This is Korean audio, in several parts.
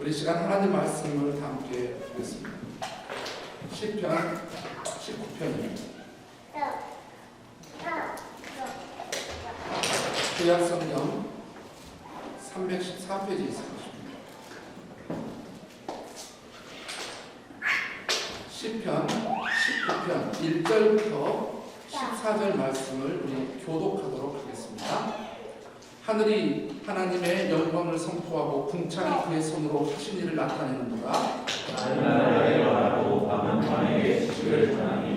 우리 시간 하나님 말씀을 함께 보겠습니다. 시편 19편입니다. 구약성경 314페이지에 있습니다. 시편 19편 1절부터 14절 말씀을 우리 교독하도록 하겠습니다. 하늘이 하나님의 영광을 선포하고 궁창이 그의 손으로 하신 일을 나타내는도다.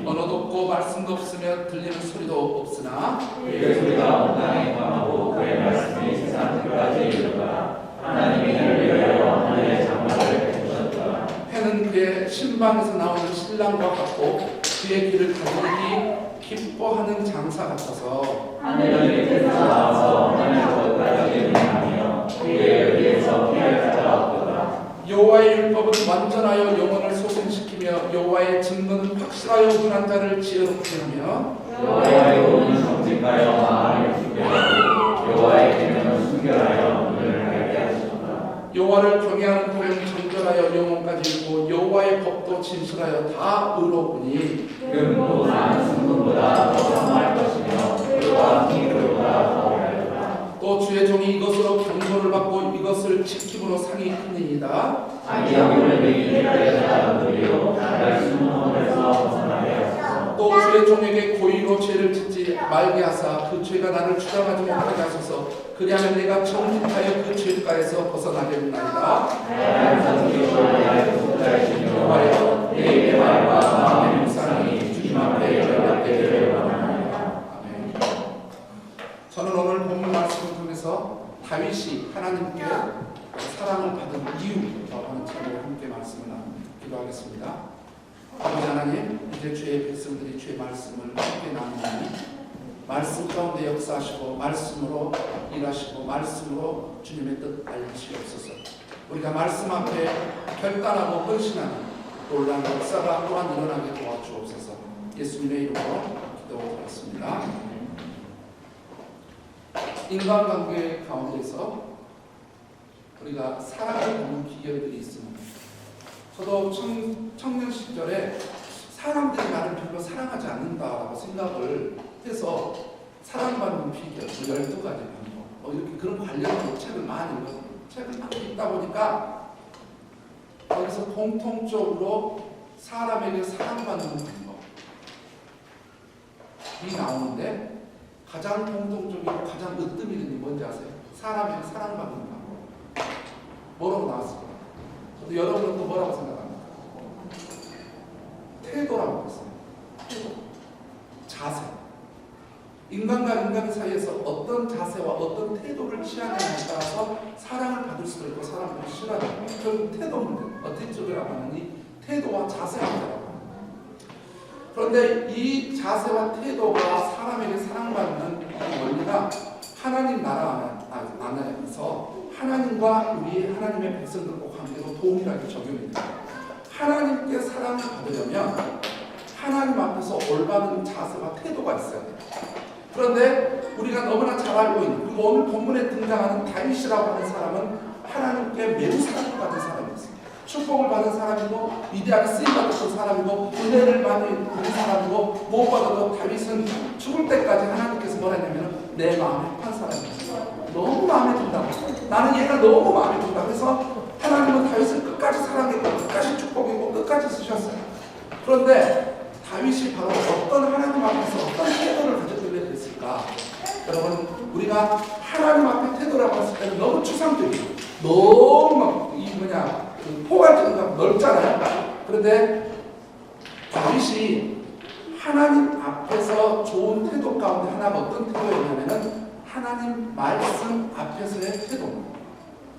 언어도 없고 말씀도 없으며 들리는 소리도 없으나 그의 소리가 온 땅에 강하고 그의 말씀이 세상 끝까지 이르도다. 하나님이 그를 위하여 하늘의 장막을 베푸셨다. 해는 그의 신방에서 나오는 신랑과 같고 그의 길을 가리기 기뻐하는 장사 같아서 하늘은 밑에서 나와서 하늘 곳까지 이르며 그의 여기에서 피할 자가 없도다. 여호와의 율법은 완전하여 영혼을 소생시키며 여호와의 증거는 확실하여 분한 자를 지혜롭게 하며 여호와의 도는 정직하여 마음을 죽게 하고 여호와의 계명은 순결하여 눈을 밝게 하시도다. 여호와를 경외하는 도는 정결하여 영혼까지 이르고 여호와의 법도 진실하여 다 의로우니 금도 많은 순금보다 더 상할 것이며 그와 흰금보다 더 맑도다. 또 주의 종이 이것으로 경고를 받고 이것을 지킴으로 상이 크니이다. 자기 영혼을 매기게 하여 누리고 나를 숨은 험에서 벗어나게 하소서. 또 주의 종에게 고의로 죄를 짓지 말게 하사 그 죄가 나를 주장하지 못하게 하소서. 그리하면 내가 정직하여 그 죄가에서 벗어나겠나이다. 하나님 선지기를 하여 속달하시며 내게 말과 마음의 묵상이 주님 앞에 열려되기를 원하나이다. 아멘. 저는 오늘 본문 말씀을 통해서 다윗이 하나님께 사랑을 받은 이유라고 하는 책으로 함께 말씀을 기도하겠습니다. 아버지 하나님, 이제 주의 백성들이 주의 말씀을 함께 나누니 말씀 가운데 역사하시고 말씀으로 일하시고 말씀으로 주님의 뜻 알리시옵소서. 우리가 말씀 앞에 결단하고 헌신하는 놀라운 역사가 또한 일어나게 도와주옵소서. 예수님의 이름으로 기도드렸습니다. 인간관계 가운데서 우리가 사랑을 받는 기회들이 있습니다. 저도 청년 시절에 사람들이 나를 별로 사랑하지 않는다라고 생각을 해서 사랑받는 비결 12가지 방법 이렇게 그런 관련된 책을 많이 읽어서 책을 많이 읽다 보니까 거기서 공통적으로 사람에게 사랑받는 방법이 나오는데 가장 공통적이고 가장 으뜸이 되는 게 뭔지 아세요? 사람에게 사랑받는 방법. 뭐라고 나왔을까요? 저도 여러분은 또 뭐라고 생각합니까? 태도라고 했어요. 태도. 자세. 인간과 인간 사이에서 어떤 자세와 어떤 태도를 취하느냐에 따라서 사랑을 받을 수도 있고 사랑을 싫어하는 결국 태도 문제. 어떤 쪽이라고 하느니 태도와 자세가 문제라고 합니다. 그런데 이 자세와 태도가 사람에게 사랑받는 원리가 하나님 나라 안에서 하나님과 우리 하나님의 백성들과 관계도 동일하게 적용이 됩니다. 하나님께 사랑을 받으려면 하나님 앞에서 올바른 자세와 태도가 있어야 돼요. 그런데 우리가 너무나 잘 알고 있는 그리고 오늘 본문에 등장하는 다윗이라고 하는 사람은 하나님께 매우 사랑을 받은 사람이었습니다. 축복을 받은 사람이고 위대하게 쓰임받았던 사람이고 은혜를 받은 사람이고 무엇보다도 다윗은 죽을 때까지 하나님께서 뭐라 했냐면 내 마음에 합한 사람이었어요. 너무 마음에 든다고. 나는 얘가 너무 마음에 든다. 그래서 하나님은 다윗을 끝까지 사랑했고 끝까지 축복했고 끝까지 쓰셨어요. 그런데 다윗이 바로 어떤 하나님 앞에서 어떤 태도를 가졌길래 그랬을까? 여러분, 우리가 하나님 앞에 태도라고 했을 때는 너무 추상적이고 너무 포괄적인 넓잖아요. 그런데 다윗이 하나님 앞에서 좋은 태도 가운데 하나가 어떤 태도였냐면은 하나님 말씀 앞에서의 태도입니다.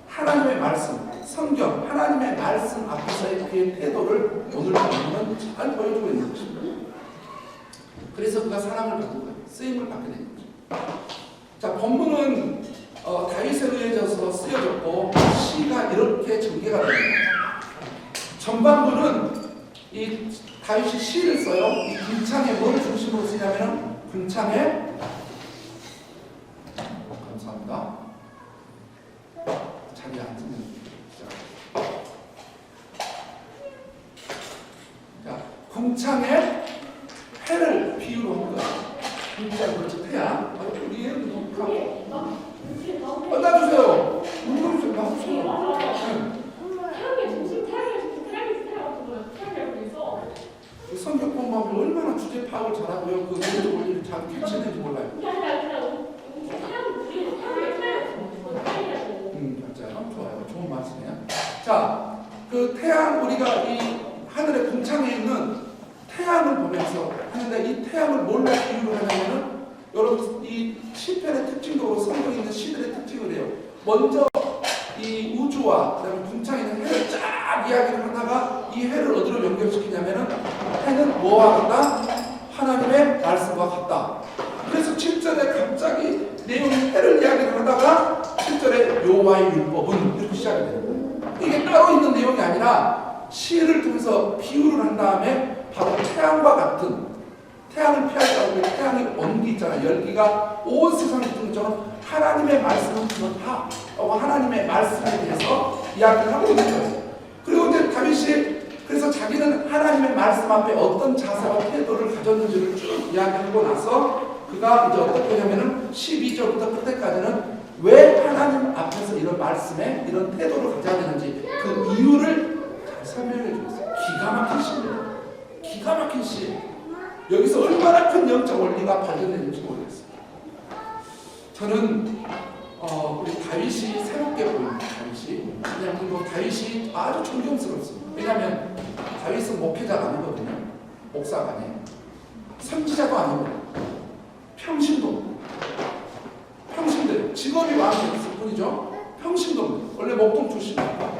하나님의 말씀, 성경, 하나님의 말씀 앞에서의 그의 태도를 오늘 본문은 잘 보여주고 있는 것입니다. 그래서 그가 사랑을 받은 거예요. 쓰임을 받게 된 거죠. 자, 본문은 다윗에 의해져서 쓰여졌고 시가 이렇게 전개가 됩니다. 전반부는 이 다윗이 시를 써요. 이 궁창에 뭘 중심으로 쓰냐면은 궁창에 감사합니다. 자리에 앉으면 궁창의 해를 비유로 한 거야. 궁창, 그렇죠. 태양. 우리 얘는 너무 놔주세요. 운동 좀 놔주세요. 그 성경 공부하면 얼마나 주제 파악을 잘하고요. 그 문제 원리를 잘 캐치해내지 몰라요. 맞아요. 좋아요. 좋은 말씀이에요. 자, 그 태양, 우리가 이 하늘의 궁창에 있는 태양을 보면서 하는데 이 태양을 뭘로 비유를 하냐면은 여러분 이 시편의 특징적으로 성경에 있는 시들의 특징을 해요. 먼저 이 우주와 그다음에 궁창에 있는 해를 쫙 이야기를 하다가 이 해를 어디로 연결시키냐면은 해는 뭐와 같다? 하나님의 말씀과 같다. 그래서 7절에 갑자기 내용이 해를 이야기를 하다가 7절에 여호와의 율법은 이렇게 시작이 돼요. 이게 따로 있는 내용이 아니라 시를 통해서 비유를 한 다음에 바로 태양과 같은, 태양을 피하려고 태양의 온기 있잖아요. 열기가 온 세상에 있는 것처럼 하나님의 말씀은 그렇다. 하나님의 말씀에 대해서 이야기를 하고 있는 거예요. 그리고 이제 다윗이 그래서 자기는 하나님의 말씀 앞에 어떤 자세와 태도를 가졌는지를 쭉 이야기하고 나서 그가 이제 어떻게 하냐면은 12절부터 끝까지는 왜 하나님 앞에서 이런 말씀에 이런 태도를 가져야 되는지 그 이유를 잘 설명해 주었어요. 기가 막힌 시입니다. 기가 막힌 시. 여기서 얼마나 큰 영적 원리가 발견되는지 모르겠어요. 저는 우리 다윗이 새롭게 보입니다. 다윗이. 왜냐하면 뭐 다윗이 아주 존경스럽습니다. 왜냐하면 다윗은 목회자가 아니거든요. 목사가 아니에요. 선지자도 아니고 평신도. 평신도. 직업이 왕이었을 뿐이죠. 평신도. 원래 목동 출신이니까.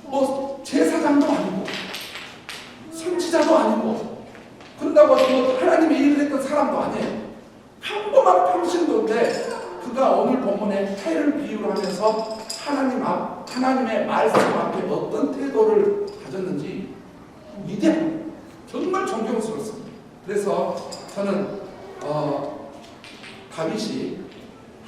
뭐 제사장도 아니고 선지자도 아니고 그런다고 뭐 하나님의 일을 했던 사람도 아니에요. 평범한 평신도인데 그가 오늘 본문에 해를 비유를 하면서 하나님의 말씀 앞에 어떤 태도를 가졌는지 위대한, 정말 존경스럽습니다. 그래서 저는 다윗이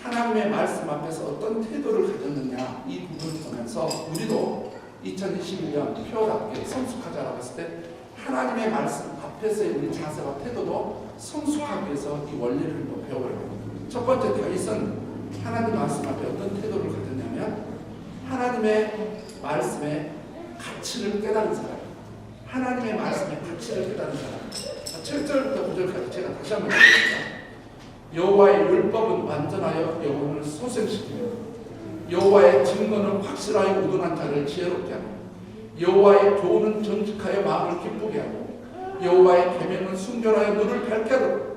하나님의 말씀 앞에서 어떤 태도를 가졌느냐 이 부분을 보면서 우리도 2021년 표답게 성숙하자라고 했을 때 하나님의 말씀 앞에서의 우리 자세와 태도도 성숙하기 위해서 이 원리를 배워요. 첫 번째 다윗은 하나님 말씀 앞에 어떤 태도를 가졌냐면 하나님의 말씀의 가치를 깨달은 사람, 하나님의 말씀의 가치를 깨달은 사람. 7절부터 9절까지 제가 다시 한번 읽겠습니다. 여호와의 율법은 완전하여 영혼을 소생시키며 여호와의 증거는 확실하여 우둔한 자를 지혜롭게 하고 여호와의 교훈은 정직하여 마음을 기쁘게 하고 여호와의 계명은 순결하여 눈을 밝게 하고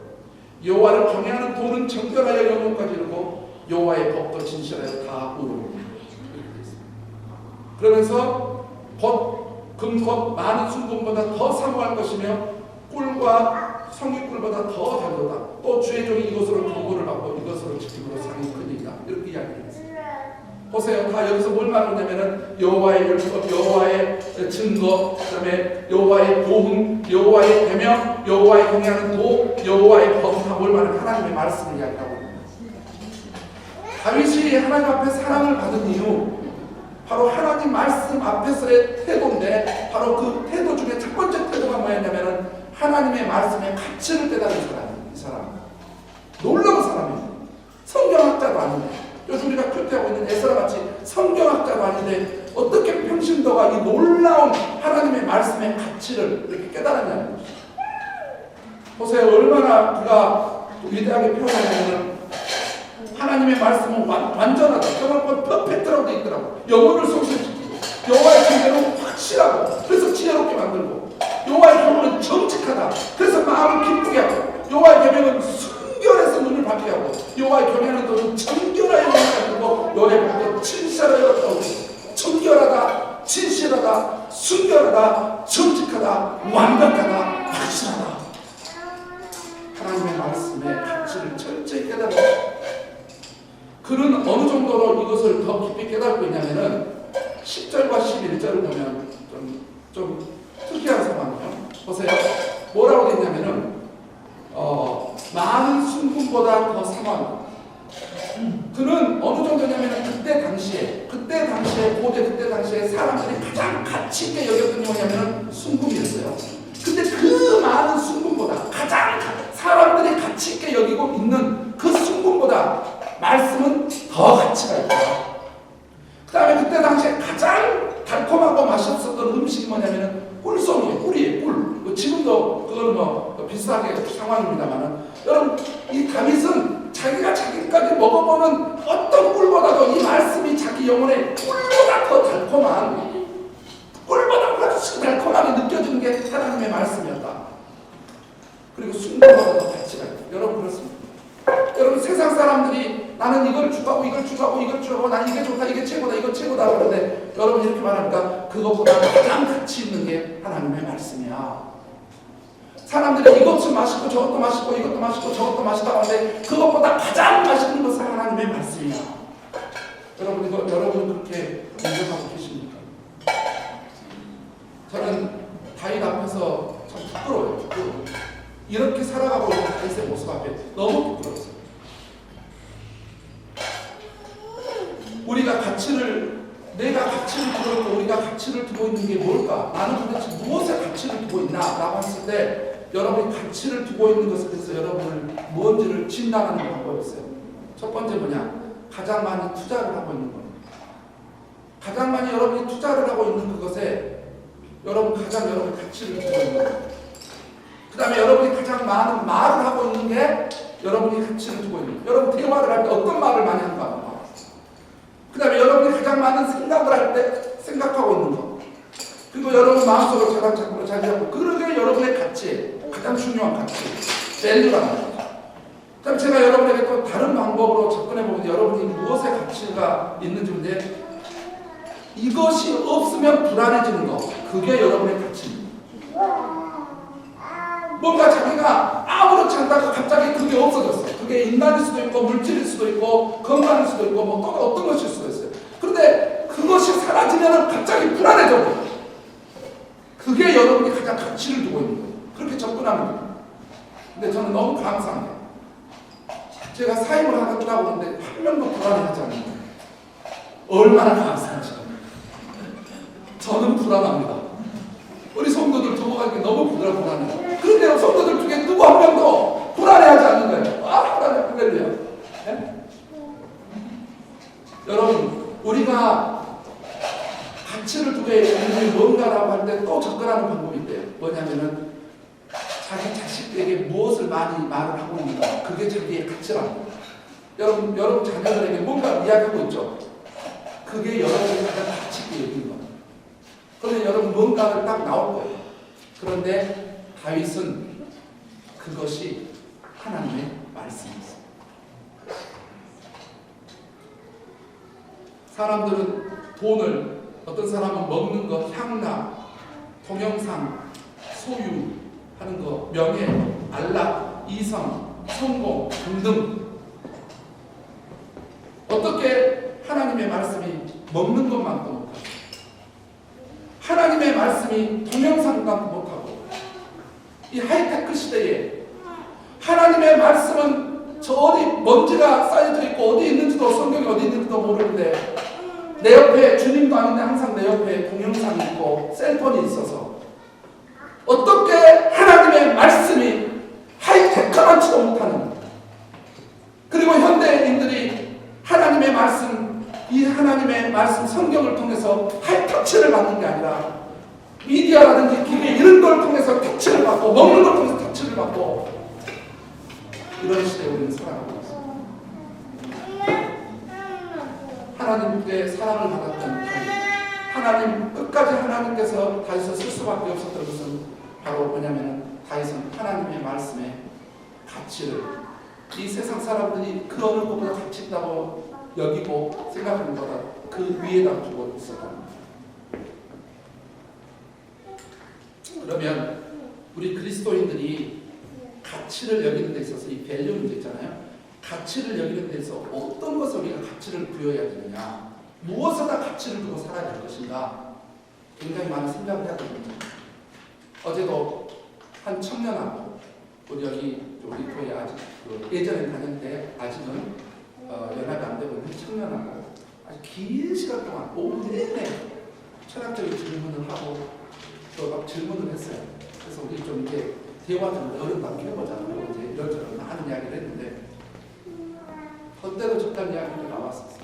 여호와를 경외하는 도는 정결하여 영혼까지 이르고 여호와의 법도 진실하여 다 우르고. 그러면서 금 많은 순금보다 더 사모할 것이며 꿀과 성의꿀보다 더 달도다. 또 주의 종이 이것으로 경고를 받고 이것으로 지킴으로 상이 크니까. 이렇게 이야기했어요. 보세요. 다 여기서 뭘 말하냐면은 여호와의 율법, 여호와의 증거, 그다음에 여호와의 교훈, 여호와의 계명, 여호와의 경외하는 도, 여호와의 법, 다 뭘 말하는 하나님의 말씀을 이야기하고 있는 거예요. 다윗이 하나님 앞에 사랑을 받은 이유, 바로 하나님 말씀 앞에서의 태도인데 바로 그 태도 중에 첫 번째 태도가 뭐였냐면은 하나님의 말씀의 가치를 깨달은 사람이에요. 이 사람 놀라운 사람이에요. 성경학자도 아닌데 요즘 우리가 교태하고 있는 에스라같이 성경학자도 아닌데 어떻게 평신도가 이 놀라운 하나님의 말씀의 가치를 이렇게 깨달았냐는 것이죠. 보세요. 얼마나 그가 위대하게 표현하냐면 하나님의 말씀은 완전하다. 정말 퍼펙트라고 되어 있더라고. 영혼을 소생시키고 여호와의 증거는 확실하고 그래서 지혜롭게 만들고 여호와의 교훈은 정직하다. 그래서 마음을 기쁘게 하고 여호와의 계명은 순결해서 눈을 밝게 하고 여호와의 경외하는 도는 정결하여 영혼을 만들고 여호와의 법도 진실하여 정결하다, 진실하다, 순결하다, 정직하다, 완벽하다, 확실하다. 하나님의 말씀의 가치를 철저히 깨달아. 그는 어느 정도로 이것을 더 깊이 깨닫고 있냐면은 10절과 11절을 보면 좀 특이한 상황이에요. 보세요. 뭐라고 되냐면은 많은 순금보다 더 사모한다. 그는 어느 정도냐면은 그때 당시에 그때 당시에 사람들이 가장 가치 있게 여겼던 게 뭐냐면은 순금이었어요. 근데 그 상황입니다만은 여러분 이 다윗은 자기가 자기까지 먹어보는 어떤 꿀보다도 이 말씀이 자기 영혼에 꿀보다 더 달콤한 꿀보다 훨씬 달콤하게 느껴지는 게 하나님의 말씀이었다. 그리고 순간마다 더 가치가 있다. 여러분 그렇습니다. 여러분 세상 사람들이 나는 이걸 주고 이걸 주고 이걸 주고 난 이게 좋다 이게 최고다 이거 최고다 그러는데 여러분 이렇게 말하니까 그것보다 가장 가치 있는 게 하나님의 말씀이야. 사람들이 이것도 맛있고 저것도 맛있고 이것도 맛있고 저것도 맛있다고 하는데 그것보다 가장 맛있는 것은 하나님의 말씀이야. 여러분 여러분은 그렇게 인정하고 계십니까? 저는 다윗 앞에서 참 부끄러워요. 이렇게 살아가고 있는 다윗의 모습 앞에 너무 부끄러웠어요. 내가 가치를 두고 있고 우리가 가치를 두고 있는 게 뭘까? 나는 도대체 무엇에 가치를 두고 있나? 라고 했을 때 여러분이 가치를 두고 있는 것에 대해서 여러분을 뭔지를 진단하는 방법이 있어요. 첫 번째 뭐냐? 가장 많이 투자를 하고 있는 겁니다. 가장 많이 여러분이 투자를 하고 있는 그것에 여러분의 가치를 두고 있는 거예요. 그 다음에 여러분이 가장 많은 말을 하고 있는 게 여러분이 가치를 두고 있는 거예요. 여러분 대화를 할 때 어떤 말을 많이 하는가? 그 다음에 여러분이 가장 많은 생각을 할 때 생각하고 있는 것. 그리고 여러분 마음속으로 가장 자꾸 자기하고 그러게 여러분의 가치, 가장 중요한 가치, 밸류라는 거죠. 그 다음에 제가 여러분에게 또 다른 방법으로 접근해보면 여러분이 무엇의 가치가 있는지 문제 이것이 없으면 불안해지는 것. 그게 여러분의 가치입니다. 뭔가 자기가 아무렇지 않다가 갑자기 그게 없어졌어요. 그게 인간일 수도 있고 물질일 수도 있고 건강일 수도 있고 뭐 또 어떤 것일 수도 있어요. 그런데 그것이 사라지면 갑자기 불안해져 버려요. 그게 여러분이 가장 가치를 두고 있는 거예요. 그렇게 접근하는 거예요. 근데 저는 너무 감사한 게 제가 사임을 하겠다고 하는데 한 명도 불안해하지 않는 거예요. 얼마나 감사한지. 저는 불안합니다. 우리 성도들 두고 가기 너무 불안해요. 그런데 성도들 중에 누구 한 명도 불안해하지 않는 거예요. 불안해. 할렐루야. 네? 여러분, 우리가 가치를 두고 있는 게 뭔가라고 할 때 또 접근하는 방법이 있대요. 뭐냐면은 자기 자식에게 무엇을 많이 말을 하고 있는가. 그게 자기의 가치라는 거예요. 여러분 자녀들에게 뭔가 이야기하고 있죠. 그게 여러분이 가장 가치 있게 여기는 거예요. 그러면 여러분 뭔가를 딱 나올 거예요. 그런데 다윗은 그것이 하나님의 말씀이었어요. 사람들은 돈을, 어떤 사람은 먹는 것, 향락, 동영상, 소유 하는 것, 명예, 안락, 이성, 성공 등등 어떻게 하나님의 말씀이 먹는 것만도 못하고 하나님의 말씀이 동영상만 못하고 이 하이테크 시대에 하나님의 말씀은 저 어디 먼지가 쌓여져 있고 어디 있는지도 성경이 어디 있는지도 모르는데 내 옆에 주님도 아닌데 항상 내 옆에 동영상이 있고 셀폰이 있어서 어떻게 하나님의 말씀이 하이테크만치도 못하는 그리고 현대인들이 하나님의 말씀 이 하나님의 말씀 성경을 통해서 하이터치를 받는 게 아니라 미디어라든지 기계 이런 걸 통해서 터치를 받고 먹는 걸 통해서 터치를 받고 이런 시대에 우리는 살아가고 있습니다. 하나님께 사랑을 받았던 다윗 하나님 끝까지 하나님께서 다윗을 쓸 수밖에 없었던 것은 바로 뭐냐면 다윗은 하나님의 말씀의 가치를 이 세상 사람들이 그 어느 것보다 가치 있다고 여기고 생각하는 것보다 그 위에다 두고 있었다. 그러면 우리 그리스도인들이 가치를 여기는 데 있어서 이 밸류 문제 있잖아요. 가치를 여기는 데 있어서 어떤 것을 우리가 가치를 부여해야 되느냐, 무엇에다 가치를 두고 살아야 될 것인가 굉장히 많은 생각을 해야 됩니다. 어제도 한 청년하고 우리 여기 우리 교회 아직 예전에 다닐 때 아직은 연합이 안 되고 있는 청년하고 아주 긴 시간 동안 오후 내내 철학적인 질문을 하고 또 막 질문을 했어요. 그래서 우리 좀 이렇게 대화 좀 어른답게 해보자고 이제 이런저런 많은 이야기를 했는데 그때도 적당 이야기가 나왔었어요.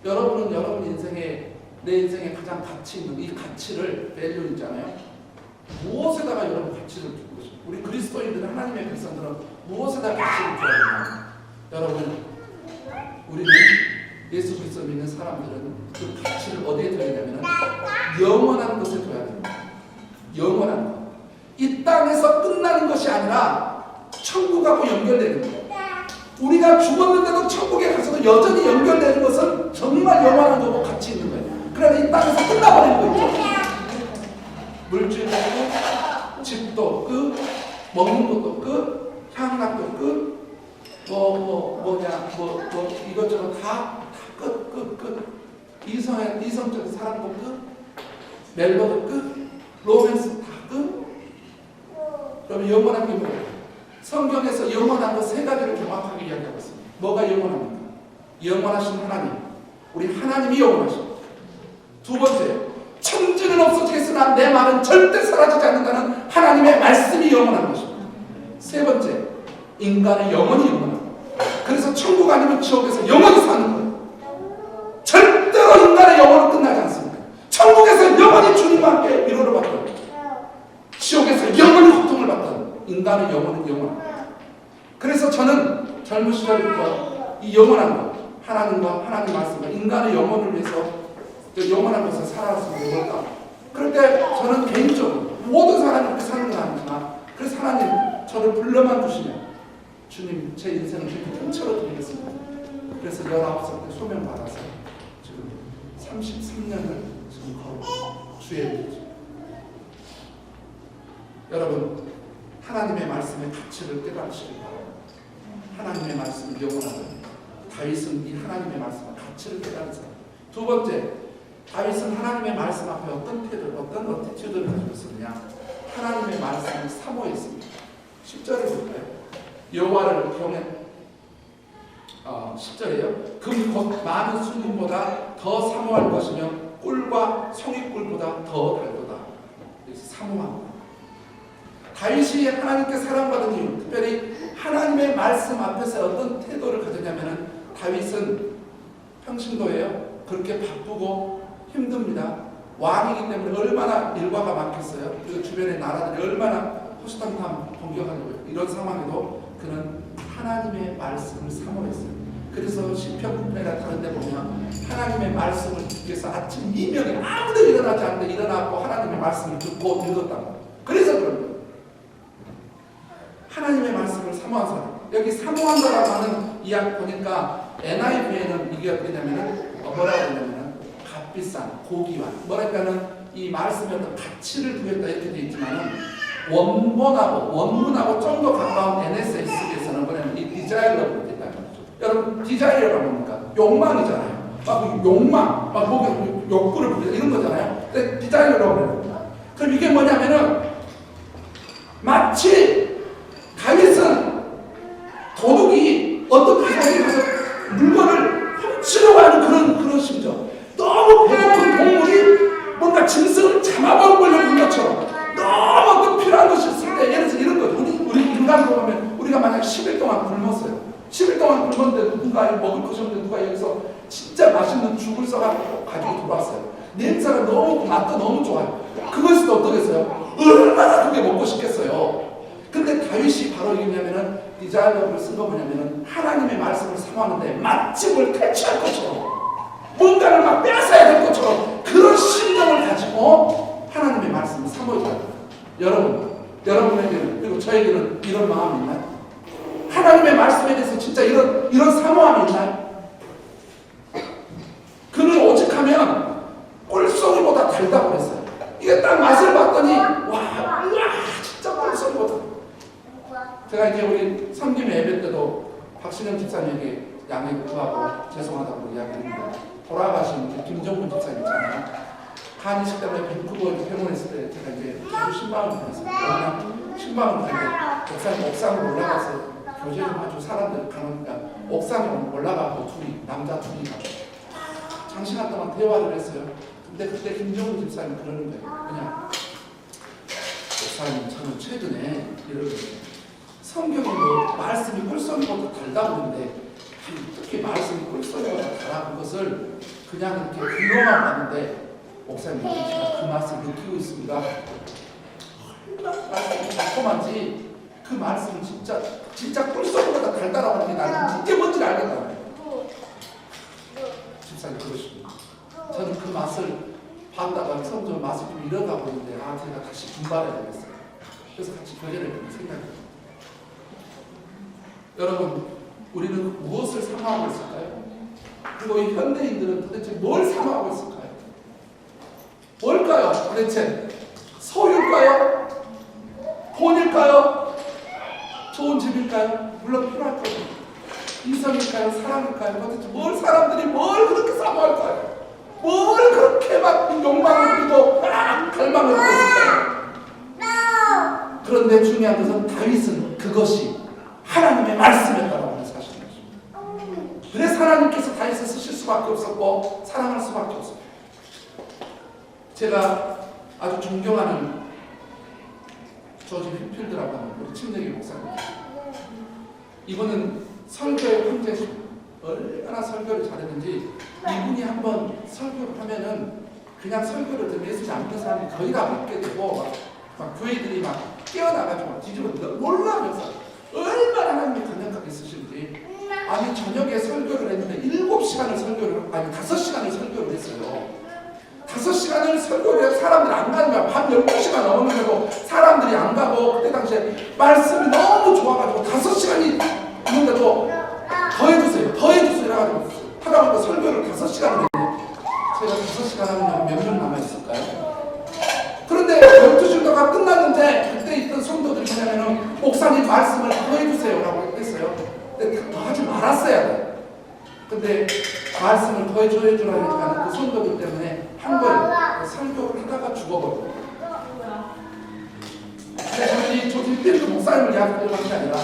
여러분은 여러분 인생에 내 인생에 가장 가치 있는 이 가치를 밸류 있잖아요. 무엇에다가 여러분 가치를 두고 것입니다. 우리 그리스도인들은 하나님의 백성들은 무엇에다 가치를 두어야 되나? 여러분, 우리는 예수 그리스도 믿는 사람들은 그 가치를 어디에 둬야 되냐면 영원한 것에 둬야 됩니다. 영원한 것. 이 땅에서 끝나는 것이 아니라 천국하고 연결되는 거예요. 우리가 죽었는데도 천국에 가서도 여전히 연결되는 것은 정말 영원한 거고 가치 있는 거예요. 그래서 이 땅에서 끝나버리는 거죠. 물질도 끝, 집도 끝, 먹는 것도 끝, 향락도 끝, 이것저것 다 끝. 이성적인 사랑도 끝, 멜로도 끝, 로맨스 다 끝. 그러면 영원한 게 뭐예요? 성경에서 영원한 것 세 가지를 정확하게 이야기하고 있습니다. 뭐가 영원합니까? 영원하신 하나님, 우리 하나님이 영원하십니다. 두 번째, 천지는 없어지겠으나 내 말은 절대 사라지지 않는다는 하나님의 말씀이 영원한 것입니다. 세 번째, 인간의 영혼이 영원합니다. 그래서 천국 아니면 지옥에서 영원히 사는 거예요. 절대로 인간의 영혼은 끝나지 않습니다. 천국에서 영원히 주님과 함께 위로를 받고 지옥에서 영원히 고통을 받던 인간의 영혼은 영원합니다. 그래서 저는 젊은 시절부터 이 영원한 것, 하나님과 하나님 말씀과 인간의 영혼을 위해서 영원한 것을 살아왔으면 좋겠다. 그럴 때 저는 개인적으로 모든 사람이 그렇게 사는 건 아니지만 그래서 하나님 저를 불러만 주시면 주님 제 인생을 통째로 드리겠습니다. 그래서 19살 때 소명 받아서 지금 33년을 지금 걸어 주의 일이죠. 여러분, 하나님의 말씀의 가치를 깨달으시길 바랍니다. 하나님의 말씀이 영원하다. 다윗은 이 하나님의 말씀의 가치를 깨달은 사람. 두 번째, 다윗은 하나님의 말씀 앞에 어떤 태도를, 어떤 어티튜드를 가지고 있었느냐? 하나님의 말씀을 사모했습니다. 10절을 볼까요? 여호와를 경외 10절이에요. 금이 곧 많은 순금보다 더 사모할 것이며 꿀과 송이꿀보다 더 달도다. 여기서 사모합니다. 다윗이 하나님께 사랑받은 이유, 특별히 하나님의 말씀 앞에서 어떤 태도를 가졌냐면 다윗은 평신도예요. 그렇게 바쁘고 힘듭니다. 왕이기 때문에 얼마나 일과가 많겠어요. 그리고 주변의 나라들이 얼마나 호시탐탐 공격하려고요. 이런 상황에도 그는 하나님의 말씀을 사모했어요. 그래서 시편 9편이나 다른 데 보면 하나님의 말씀을 듣기 위해서 아침 이명에 아무도 일어나지 않는데 일어나고 하나님의 말씀을 듣고 읽었다. 그래서 그런 거예요. 하나님의 말씀을 사모한 사람. 여기 사모한다라고 하는 이야기 보니까 NIV에는 이게 어떻게 되냐면은 뭐라고 하냐면은 값비싼 고귀한 뭐랄까는 이 말씀에 어떤 가치를 두겠다 이렇게 되어 있지만은 원문하고 좀 더 가까운 NSS에서는 뭐냐면 이 디자이어라고 되어 있다는 거죠. 여러분 디자이어가 뭡니까? 욕망이잖아요. 막 욕망, 막 목에 욕구를 부리자 이런 거잖아요. 근데 디자이어라고 그래요. 그럼 이게 뭐냐면은 마치 다윗은 도둑이 어떤 기사에 가서 물건을 훔치려고 하는 그런 심정. 너무 배고픈 동물이 뭔가 짐승을 잡아먹으려고 한 것처럼 너무 어떤 필요한 것이 있을 때 예를 들어서 이런 거죠. 우리 인간으로 보면 우리가 만약 10일 동안 굶었어요. 10일 동안 굶었는데 누군가 먹을 것이 없는데 누가 여기서 진짜 맛있는 죽을 써가지고 가지고 들어왔어요. 냄새가 너무 맛도 너무 좋아요. 그것을 어떻겠어요? 얼마나 그게 먹고 싶겠어요. 근데 다윗이 바로 이냐면은 디자이너를 쓴 거 뭐냐면은 하나님의 말씀을 사모하는데 마치 뭘 퇴치할 것처럼 뭔가를 막 빼앗아야 될 것처럼 그런 심정을 가지고 하나님의 말씀을 사모했다. 여러분에게는 그리고 저에게는 이런 마음이 있나요? 하나님의 말씀에 대해서 진짜 이런 사모함이 있나요? 그는 오직하면 꿀송이보다 달다고 그랬어요. 이게 딱 맛을 봤더니 와 진짜 꿀송이보다. 제가 이제 우리 섬김 예배 때도 박신영 집사님에게 양해 구하고 죄송하다고 이야기했는데 돌아가신 김정근 집사님 있잖아요. 한의식 때문에 밴쿠버에 병원했을 때 제가 이제 신방을 보냈어요. 그냥 신방을 보냈는데 목사님 옥상으로 올라가서 교제 좀 해줘. 사람들 가니까 옥상에 올라가고 남자 둘이 장시간 동안 대화를 했어요. 근데 그때 김정근 집사님 그러는 거예요. 그냥 목사님 저는 최근에 이런 성경에 뭐 말씀이 꿀송이보다 달다고 하는데 특히 말씀이 꿀송이보다 달다는 것을 그냥 이렇게 귀로만 봤는데 목사님 그 맛을 느끼고 있습니다. 말씀이 달콤하지 그 말씀은 진짜 꿀소리보다 달달하고 게 나는 이게 뭔지 알겠다. 집사님 그러십니다. 저는 그 맛을 봤다가 점점 맛을 좀 잃어가고 있는데 제가 다시 분발해야 되겠어요. 그래서 같이 교제를 해보는 생각입니다. 여러분, 우리는 무엇을 사모하고 있을까요? 그리고 이 현대인들은 도대체 뭘 사모하고 있을까요? 뭘까요? 도대체 소유일까요? 돈일까요? 좋은 집일까요? 물론 필요할 거예요. 이성일까요? 사랑일까요? 도대체 사람들이 뭘 그렇게 사모할까요? 뭘 그렇게 막 욕망을 부리고 갈망을 하고 있을까요? 그런데 중요한 것은 다윗은 그것이 하나님의 말씀이었다고 하는 사실이죠. 그래서 하나님께서 다윗을 쓰실 수밖에 없었고 사랑할 수밖에 없었고, 제가 아주 존경하는 조지 휘필드라고 하는 우리 침례교 목사님, 이분은 설교의 황제십니다. 얼마나 설교를 잘했는지 이분이 한번 설교를 하면은 그냥 설교를 들으면 예수님 안 믿는 사람이 거의 다 믿게 되고 막 교회들이 막 뛰어나가지고 뒤집어 놀라면서 얼마나 하나님이 강력하게 쓰시는지. 아니 저녁에 설교를 했는데 7시간을 설교를, 아니 5시간을 설교를 했어요. 5시간을 설교를 해서 사람들이 안 가는 거야. 밤 12시가 넘었는데도 사람들이 안 가고, 그때 당시에 말씀이 너무 좋아가지고 5시간이 있는데도 더 해주세요 이래가지고 하다 보니까 설교를 5시간을 했네요. 제가 5시간 하면 몇 명 남아있을까요? 그런데 12시가 끝났는데 그때 있던 성도들이 뭐냐면은 목사님 말씀을 더 해주세요 라고 했어요. 근데 더 하지 말았어야 돼. 근데 말씀을 더 해주라니까 그 성도들 때문에 한 거예요. 설교를 하다가 죽어버려요. 근데 저는 이 조필필드 목사님을 이야기하려고 하는 게 아니라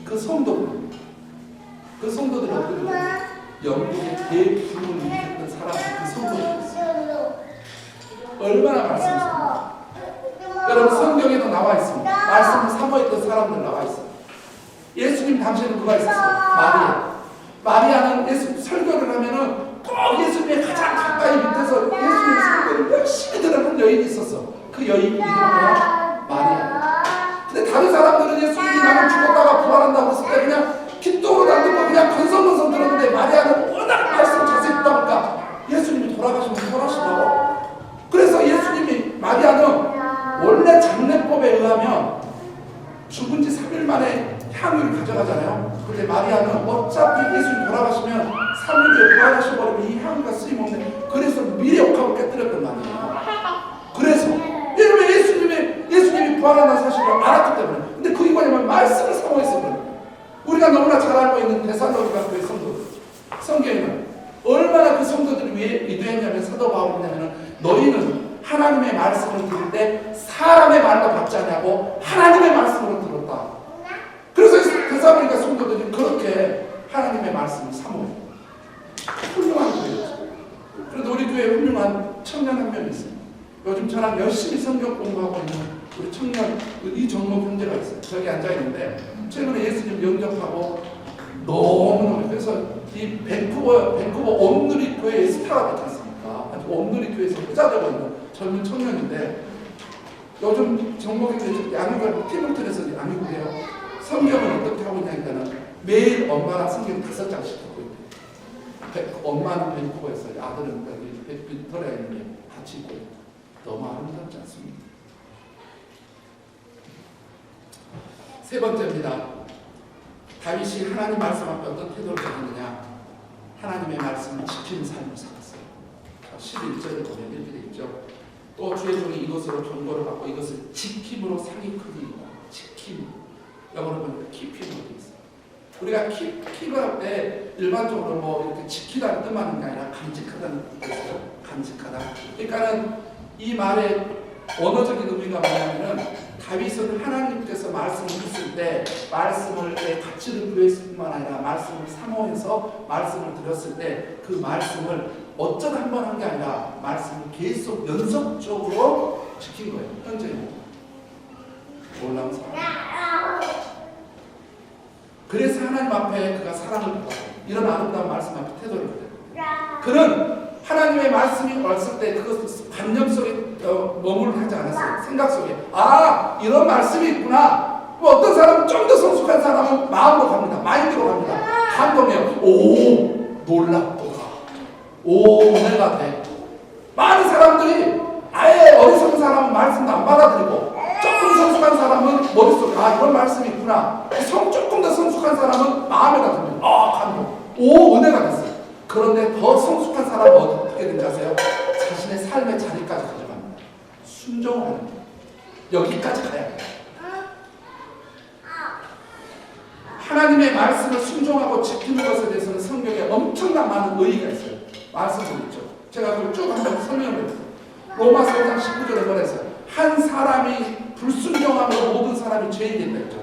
그 성도들이 어떤 거예요? 영국의 대부흥을 일으켰던 사람들, 그 성도들이었어요. 얼마나 말씀이십니까? 여러분 성경에도 나와 있습니다. 말씀을 사모했던 사람들 나와 있어요. 예수님 당시에는 누가 있었어요? 마리아는 예수 설교를 하면은 꼭 예수님의 가장 가까이 밑에서 예수님의 설교를 열심히 들어본 여인이 있었어. 그 여인 이름은 마리아. 근데 다른 사람들은 예수님이 나는 죽었다가 부활한다고 했을 때 그냥 귓도로 안 듣고 그냥 건성건성 들었는데, 마리아는 워낙 말씀을 자세히 듣다 보니까 예수님이 돌아가시면 돌아가시더라고. 그래서 예수님이, 마리아는 원래 장례법에 의하면 죽은 지 3일 만에 향유를 가져가잖아요. 근데 마리아는 어차피 예수님 돌아가시면 3일 후에 부활하셔버리면 이 향유가 쓰임없네. 그래서 미리 옥합을 깨뜨렸단 말이에요. 그래서 왜냐면 예수님이 부활한다는 사실을 알았기 때문에. 근데 그게 뭐냐면 말씀을 사모했어. 우리가 너무나 잘 알고 있는 데살로니가 교회 성도들, 성경에는 얼마나 그 성도들을 위해 기도했냐면, 사도 바울이 뭐냐면 너희는 하나님의 말씀을 들을 때 사람의 말로 받지 않냐고 하나님의 말씀으로 들었다. 그래서 데살로니가 성도들이 그렇게 하나님의 말씀을 사모해요. 훌륭한 교회였죠. 그런데 우리 교회에 훌륭한 청년 한 명 있어요. 요즘 저랑 열심히 성경 공부하고 있는 우리 청년 이정목 형제가 있어요. 저기 앉아있는데 최근에 예수님 영접하고 너무너무, 그래서 이 밴쿠버 온누리 교회의 스타가 되지 않습니까? 아주 온누리 교회에서 부자되고 있는 젊은 청년인데, 요즘 정목이 양육을 팀을 통해서 양육을 해요. 성경을 어떻게 하고 있냐니까는 매일 엄마랑 성경 5장씩 듣고 있대요. 엄마는 밴쿠버에서 아들은 빅토리아에 있는 같이 있고 있대요. 너무 아름답지 않습니까? 세 번째입니다. 다윗이 하나님 말씀 앞에 어떤 태도를 가졌느냐? 하나님의 말씀을 지키는 삶을 살았어요. 11절에 보면 이렇게 되어 있죠. 또 주의 종이 이것으로 경고를 받고 이것을 지킴으로 상이 크니이다. 지킴. 영어로 보면 keep이라고 되어 있어요. 우리가 keep을 할 때 일반적으로 뭐 이렇게 지키다는 뜻만 있는 게 아니라 감직하다는 뜻이에요. 감직하다. 그러니까는 이 말의 언어적인 의미가 뭐냐면은, 다윗은 하나님께서 말씀을 했을 때 말씀을 내 가치를 구했을 뿐만 아니라 말씀을 사모해서 말씀을 드렸을 때 그 말씀을 어쩌다 한 번 한 게 아니라 말씀을 계속 연속적으로 지킨 거예요. 현재는 놀라운 사람. 그래서 하나님 앞에 그가 사랑을 받고 이런 아름다운 말씀 앞에 태도를 보여요. 그는 하나님의 말씀이 왔을 때 그것을 관념 속에 머무르게 하지 않았어요. 생각 속에 이런 말씀이 있구나. 뭐 어떤 사람은 좀 더 성숙한 사람은 마음으로 갑니다. 마인드로 갑니다. 한동이에요. 오, 놀랍도다. 오, 은혜가 돼. 많은 사람들이 아예 어리석은 사람은 말씀도 안 받아들이고 조금 성숙한 사람은 머릿속에 이런 말씀이 있구나. 조금 더 성숙한 사람은 마음에다 들면 감동. 오, 은혜가 됐어요. 그런데 더 성숙한 사람은 어떻게 되는지 아세요? 자신의 삶의 자리까지 가져갑니다. 순종을 하는 거예요. 여기까지 가야 돼요. 하나님의 말씀을 순종하고 지키는 것에 대해서는 성경에 엄청난 많은 의의가 있어요. 말씀을 있죠. 제가 그걸 쭉 한번 설명을 해드릴게요. 로마서 5장 19절에 뭐라 했어요? 한 사람이 불순종하면 모든 사람이 죄인 된다 했죠.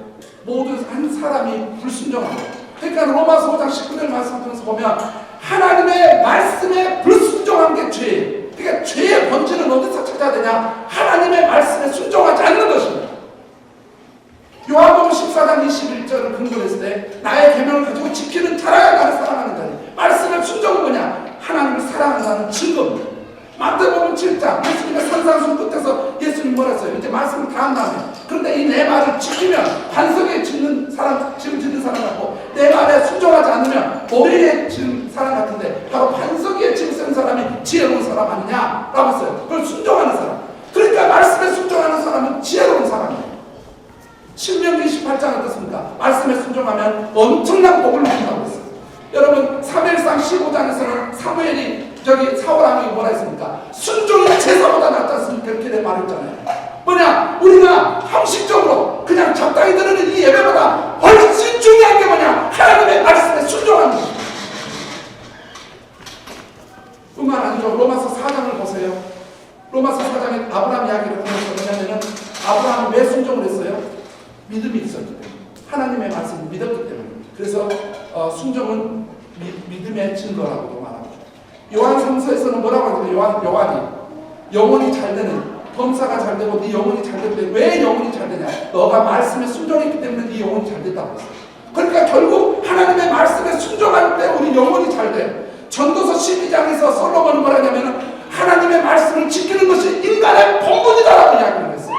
한 사람이 불순종하면. 그러니까 로마서 5장 19절 말씀 통해서 보면 하나님의 말씀에 불순종한 게 죄예요. 그러니까 죄의 본질은 어디서 찾아야 되냐? 하나님의 말씀에 순종하지 않는 것입니다. 요한복음 14장 21절을 근거로 했을 때 나의 계명을 가지고 지키는 자라야 나를 사랑하는 자니 말씀의 순종은 뭐냐? 하나님을 사랑한다는 증거입니다. 마태복음 7장 예수님의 산상순 끝에서 예수님 뭐라 했어요? 이제 말씀을 다 한 다음에 그런데 이 내 말을 지키면 반석에 짓는 사람 같고 내 말에 순종하지 않으면 모래에 짓는 사람 같은데 바로 반석 위에 짐 쓴 사람이 지혜로운 사람 아니냐라고 했어요. 그걸 순종하는 사람. 그러니까 말씀에 순종하는 사람은 지혜로운 사람이에요. 신명기 28장 어떻습니까? 말씀에 순종하면 엄청난 복을 누린다고 했어요. 여러분 사무엘상 15장에서는 사무엘이 사울 왕이 뭐라 했습니까? 순종이 제사보다 낫지 않습니까? 그렇게 말했잖아요. 뭐냐? 우리가 형식적으로 그냥 적당히 들으는 이 예배보다 훨씬 중요한 게 뭐냐? 하나님의 말씀에 순종하는 것입니다. 뿐만 아니죠. 로마서 4장을 보세요. 로마서 4장에 아브라함 이야기를 보면서 뭐냐면은 아브라함은 왜 순종을 했어요? 믿음이 있었기 때문에. 하나님의 말씀을 믿었기 때문에. 그래서 순종은 믿음의 증거라고도 말합니다. 요한 3서에서는 뭐라고 하냐면 요한이 영혼이 잘 되는 범사가 잘 되고 네 영혼이 잘 되는데 왜 영혼이 잘 되냐? 너가 말씀에 순종했기 때문에 네 영혼이 잘 됐다고 했어요. 그러니까 결국 하나님의 말씀에 순종할 때 우리 영혼이 잘 돼요. 전도서 12장에서 솔로몬은 뭐라냐면 하나님의 말씀을 지키는 것이 인간의 본분이다라고 이야기를 했어요.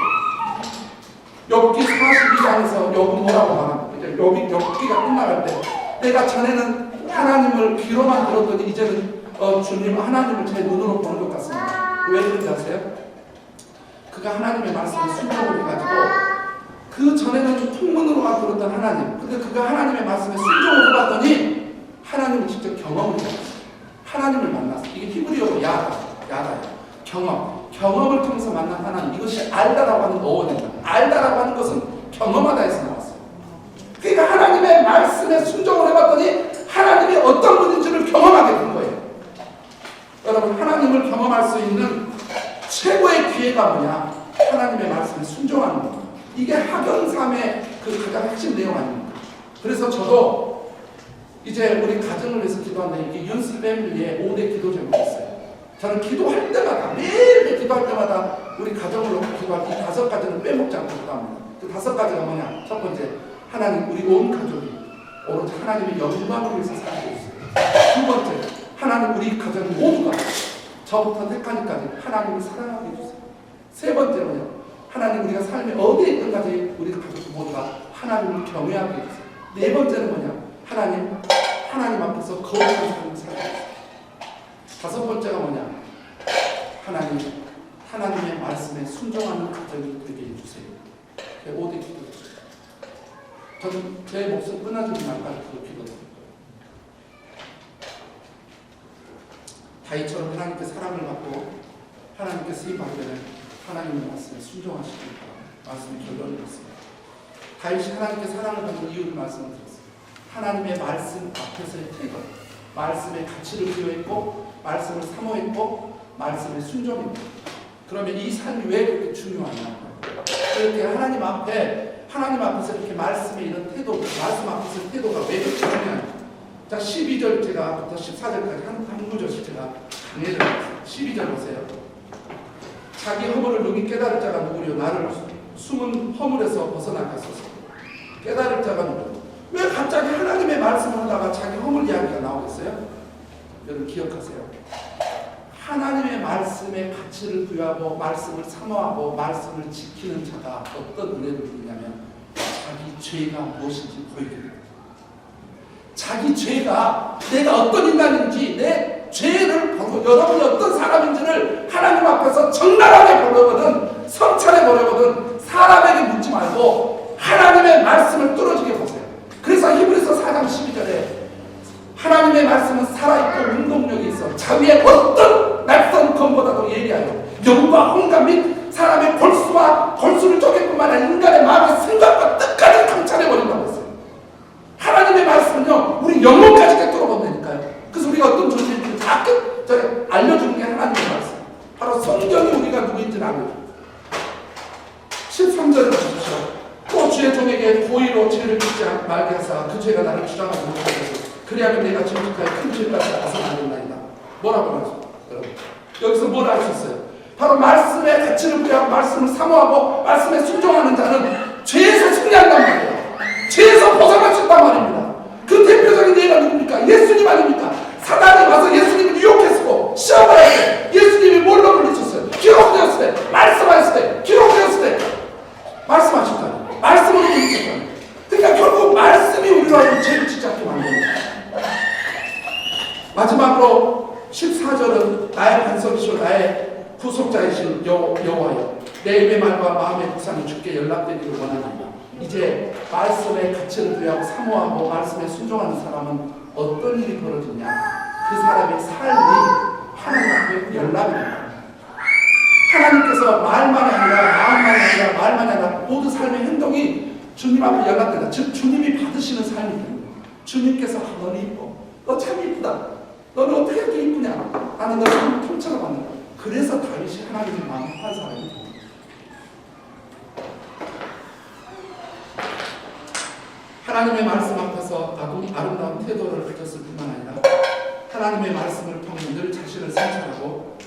욥기 42장에서 욥은 뭐라고 말합니까? 욥기가 끝나갈 때 내가 전에는 하나님을 귀로만 들었더니 이제는 주님 하나님을 제 눈으로 보는 것 같습니다. 왜 그런지 아세요? 그가 하나님의 말씀에 순종을 해가지고 그 전에는 풍문으로만 들었던 하나님, 근데 그가 하나님의 말씀에 순종을 해봤더니 하나님을 직접 경험을 해봤어요. 하나님을 만났어요. 이게 히브리어로 야다예요. 경험을 통해서 만난 하나님. 이것이 알다라고 하는 어원입니다. 알다라고 하는 것은 경험하다에서 나왔어요. 그러니까 하나님의 말씀에 순종을 해봤더니 하나님이 어떤 분인지를 경험하게 된 거예요. 여러분 하나님을 경험할 수 있는 최고의 기회가 뭐냐? 하나님의 말씀에 순종하는 겁니다. 이게 학연삼의 그 가장 핵심 내용 아닙니까? 그래서 저도 이제 우리 가정을 위해서 기도하는데 이게 윤스 패밀리의 5대 기도 제목이 있어요. 저는 기도할 때마다 매일 기도할 때마다 우리 가정을 놓고 기도할 때 5가지는 빼먹지 않고 기도합니다. 그 5가지가 뭐냐? 첫 번째, 하나님 우리 온 가족이 오로지 하나님의 영광을 위해서 살고 있어요. 두 번째, 하나님 우리 가정 모두가 저부터 택하니까지 하나님을 사랑하게 해주세요. 세 번째로요, 하나님 우리가 삶에 어디에 있든까지 우리 가족 모두가 하나님을 경외하게 해주세요. 네 번째는 뭐냐? 하나님 앞에서 거룩한 삶을 살게 해주세요. 다섯 번째가 뭐냐? 하나님의 말씀에 순종하는 가정이 되게 해주세요. 5대 기도. 저는 제 목숨 끊어지는 날까지 그거 기도드립니다. 다윗처럼 하나님께 사랑을 받고 하나님께 쓰임받게 되는 하나님의 말씀에 순종하시길 바랍니다. 말씀의 결론이 있습니다. 다윗이 하나님께 사랑을 받는 이유를 말씀을 드렸습니다. 하나님의 말씀 앞에서의 태도, 말씀의 가치를 부여했고 말씀을 사모했고 말씀에 순종했고, 그러면 이 삶이 왜 그렇게 중요하냐? 그렇게 하나님 앞에서 이렇게 말씀의 이런 태도, 말씀 앞에서의 태도가 왜 그렇게 중요하냐? 자, 12절부터 14절까지 한 구절씩 제가 강의를 했습니다. 12절 보세요. 자기 허물을 누기 깨달을 자가 누구려? 나를 숨은 허물에서 벗어나게 하소서. 깨달을 자가 누구려? 왜 갑자기 하나님의 말씀을 하다가 자기 허물 이야기가 나오겠어요? 여러분 기억하세요. 하나님의 말씀에 가치를 부여하고 말씀을 사모하고 말씀을 지키는 자가 어떤 은혜를 누리냐면 자기 죄가 무엇인지 보이게 됩니다. 자기 죄가 내가 어떤 인간인지 내 죄를 보고 여러분이 어떤 사람인지를 하나님 앞에서 적나라하게 보려거든 성찰해 보려거든 사람에게 묻지 말고 하나님의 말씀을 뚫어지게 보세요. 그래서 히브리서 4장 12절에 하나님의 말씀은 살아있고 운동력이 있어 자위의 어떤 낯선 검보다도 예리하여 영과 혼감 및 사람의 골수와 골수를 쪼갤 뿐만 아니라 인간의 마음의 생각과 뜻까지 통찰해버린다고 했어요. 하나님의 말씀은요 우리 영혼까지 꿰뚫어본다니까요. 그래서 우리가 어떤 존재인지 다 알려주는 게 하나님의 말씀. 바로 성경이 우리가 누구인지를 알려줍니다. 13절을 보십시오. 또 주의 종에게 고의로 죄를 짓지 말게 하사 그 죄가 나를 주장하지 못하게 하소서. 그리하면 내가 정직하게 큰 죄까지 나서 나는나이다. 뭐라고 말하죠? 여러분 여기서 뭘 알 수 있어요? 바로 말씀에 가치를 부여하고 말씀을 사모하고 말씀에 순종하는 자는 죄에서 승리한단 말이에요. 죄에서 벗어날 수 있단 말입니다. 그 대표적인 예가 누굽니까? 예수님 아닙니까? 사단이 와서 예수님을 유혹했고 시험할 때 예수님이 뭘로 물리쳤어요? 기록되었을 때, 말씀하셨을 때, 기록되었을 때 말씀하셨다니 말씀으로 물리쳤다니. 그러니까 결국 말씀이 우리로 죄를 짓지 않게 만듭니다. 마지막으로 14절은 나의 반석이시오 나의 구속자이신 여호와여 내 입의 말과 마음의 구상이 주께 연락되기를 원하나이다. 이제 말씀에 가치를 부여하고 사모하고 말씀에 순종하는 사람은 어떤 일이 벌어지냐? 그 사람의 삶이 하나님 앞에 연락입니다. 하나님께서 말만이 아니라 마음만이 아니라 말만이 아니라 모든 삶의 행동이 주님 앞에 연락된다. 즉 주님이 받으시는 삶이 됩니다. 주님께서 너는 이뻐. 너 참 이쁘다. 너는 어떻게 이렇게 이쁘냐? 나는 너를 통째로 받는다. 그래서 다윗이 하나님의 마음을 한 사람이 됩니다. 하나님의 말씀 앞에서 아름다운 태도를 가졌을 뿐만 아니라 하나님의 말씀을 통해 늘 자신을 성찰하고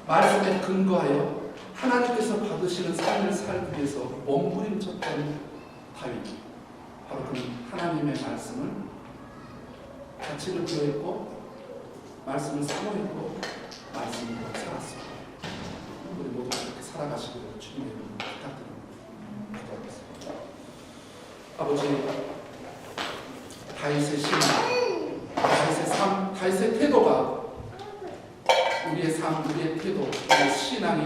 말씀에 근거하여 하나님께서 받으시는 삶을 살기 위해서 몸부림쳤던 다윗. 바로 그 하나님의 말씀을 가치를 부여했고 말씀을 사모했고 말씀으로 살았습니다. 우리 모두 그렇게 살아가시기를 주님의 이름으로 부탁드립니다. 기도하겠습니다. 아버지, 다윗의 신앙, 다윗의 태도가 우리의 삶, 우리의 태도, 우리의 신앙이